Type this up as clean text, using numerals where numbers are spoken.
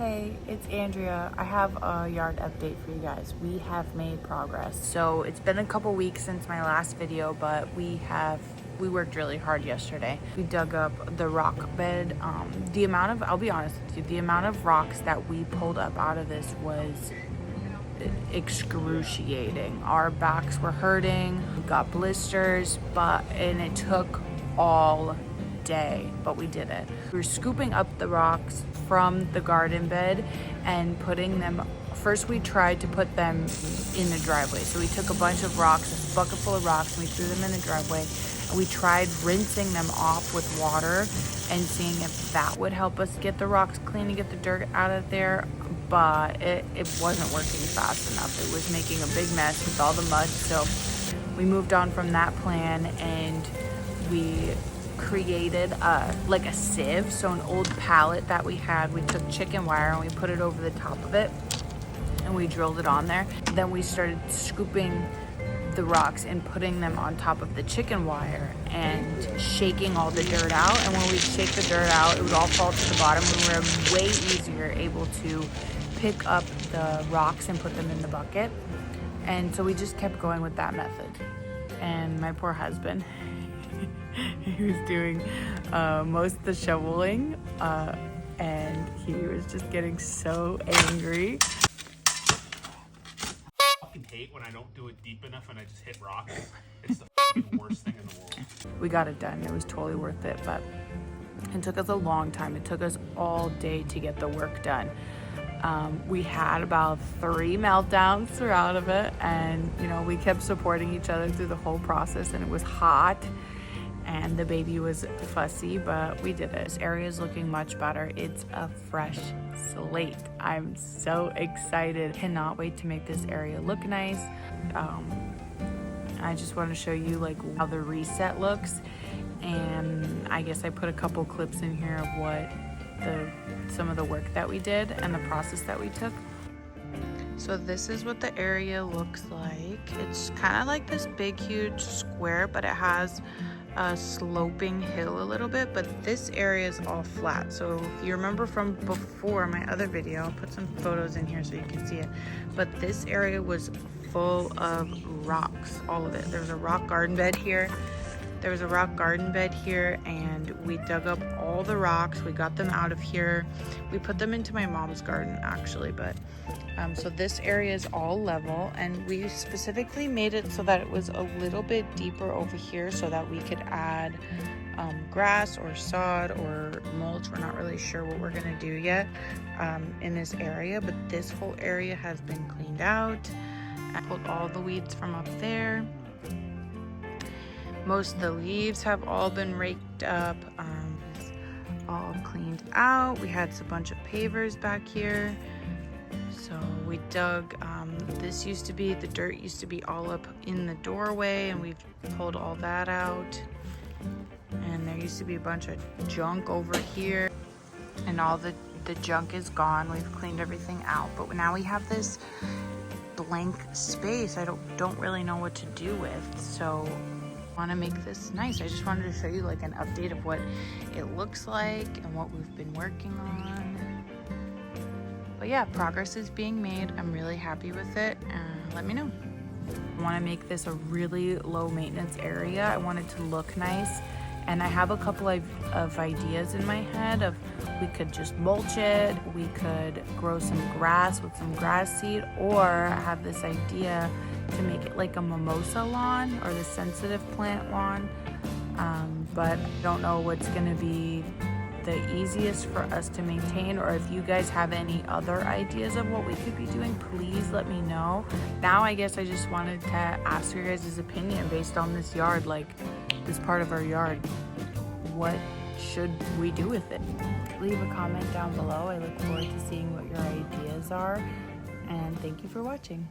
Hey, it's Andrea. I have a yard update for you guys. We have made progress. So it's been a couple weeks since my last video, but we worked really hard yesterday. We dug up the rock bed. I'll be honest with you, the amount of rocks that we pulled up out of this was excruciating. Our backs were hurting, we got blisters, and it took all day, but we did it. We were scooping up the rocks from the garden bed and putting them, first we tried to put them in the driveway. So we took a bunch of rocks, a bucket full of rocks, and we threw them in the driveway. And we tried rinsing them off with water and seeing if that would help us get the rocks clean and get the dirt out of there. But it wasn't working fast enough. It was making a big mess with all the mud. So we moved on from that plan and we created a sieve. So an old pallet that we had, we took chicken wire and we put it over the top of it and we drilled it on there. Then we started scooping the rocks and putting them on top of the chicken wire and shaking all the dirt out. And when we shake the dirt out, it would all fall to the bottom. We were way easier able to pick up the rocks and put them in the bucket. And so we just kept going with that method. And my poor husband, he was doing most of the shoveling and he was just getting so angry. I fucking hate when I don't do it deep enough and I just hit rocks. It's the fucking worst thing in the world. We got it done. It was totally worth it, but it took us a long time. It took us all day to get the work done. We had about 3 meltdowns throughout of it, and we kept supporting each other through the whole process, and it was hot and the baby was fussy, but we did it. This area is looking much better. It's a fresh slate. I'm so excited. Cannot wait to make this area look nice. I just want to show you how the reset looks, and I guess I put a couple clips in here of what some of the work that we did and the process that we took. So this is what the area looks like. It's kind of like this big huge square, but it has a sloping hill a little bit, but this area is all flat. So if you remember from before my other video, I'll put some photos in here so you can see it, but this area was full of rocks, all of it. There was a rock garden bed here. There was a rock garden bed here, and we dug up all the rocks. We got them out of here. We put them into my mom's garden actually, but so this area is all level, and we specifically made it so that it was a little bit deeper over here so that we could add grass or sod or mulch. We're not really sure what we're gonna do yet in this area, but this whole area has been cleaned out. I pulled all the weeds from up there. Most of the leaves have all been raked up, all cleaned out. We had a bunch of pavers back here. So we dug, the dirt used to be all up in the doorway, and we've pulled all that out. And there used to be a bunch of junk over here, and all the junk is gone. We've cleaned everything out, but now we have this blank space I don't really know what to do with. So I want to make this nice. I just wanted to show you an update of what it looks like and what we've been working on. But yeah, progress is being made. I'm really happy with it. Let me know. I want to make this a really low maintenance area. I want it to look nice, and I have a couple of ideas in my head of we could just mulch it, we could grow some grass with some grass seed, or I have this idea to make it like a mimosa lawn or the sensitive plant lawn, but I don't know what's gonna be the easiest for us to maintain, or if you guys have any other ideas of what we could be doing, please let me know. Now I guess I just wanted to ask your guys' opinion based on this yard, this part of our yard. What should we do with it? Leave a comment down below. I look forward to seeing what your ideas are, and thank you for watching.